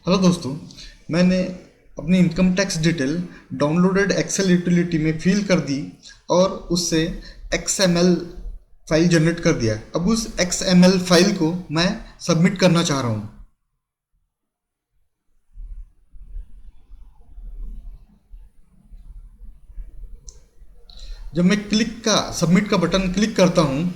Hello दोस्तों, मैंने अपनी income tax detail downloaded excel utility में फिल कर दी और उससे XML फाइल जनरेट कर दिया। अब उस XML फाइल को मैं सबमिट करना चाह रहा हूँ। जब मैं सबमिट का बटन क्लिक करता हूँ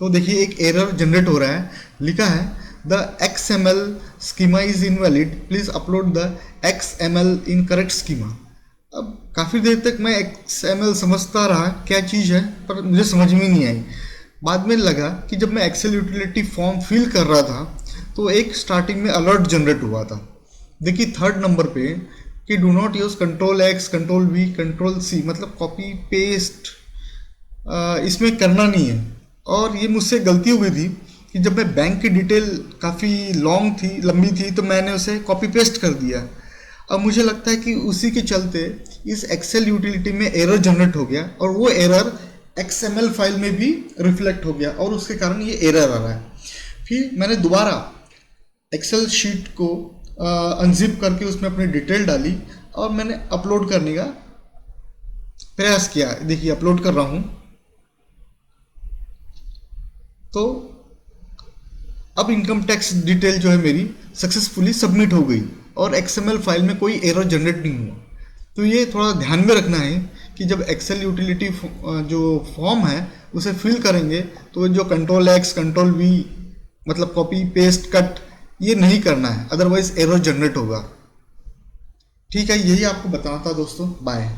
तो देखिए एक एरर जनरेट हो रहा है। लिखा है the XML schema is invalid, please upload the XML in correct schema. अब काफ़ी देर तक मैं XML समझता रहा क्या चीज़ है, पर मुझे समझ में नहीं आई। बाद में लगा कि जब मैं एक्सेल यूटिलिटी फॉर्म फिल कर रहा था तो एक स्टार्टिंग में अलर्ट जनरेट हुआ था। देखिए थर्ड नंबर पे कि do not use Ctrl+X, Ctrl+V, Ctrl+C, मतलब कॉपी पेस्ट इसमें करना नहीं है। और ये मुझसे गलती हो गई थी कि जब मैं बैंक की डिटेल काफ़ी लंबी थी तो मैंने उसे कॉपी पेस्ट कर दिया। अब मुझे लगता है कि उसी के चलते इस एक्सेल यूटिलिटी में एरर जनरेट हो गया और वो एरर XML फाइल में भी रिफ्लेक्ट हो गया और उसके कारण ये एरर आ रहा है। फिर मैंने दोबारा एक्सेल शीट को अनजिप करके उसमें अपनी डिटेल डाली और मैंने अपलोड करने का प्रयास किया। देखिए अपलोड कर रहा हूँ तो अब इनकम टैक्स डिटेल जो है मेरी सक्सेसफुली सबमिट हो गई और XML फाइल में कोई एरर जनरेट नहीं हुआ। तो ये थोड़ा ध्यान में रखना है कि जब एक्सेल यूटिलिटी जो फॉर्म है उसे फिल करेंगे तो जो Ctrl+X, Ctrl+V, मतलब कॉपी पेस्ट कट, ये नहीं करना है, अदरवाइज एरर जनरेट होगा। ठीक है, यही आपको बताना था दोस्तों। बाय।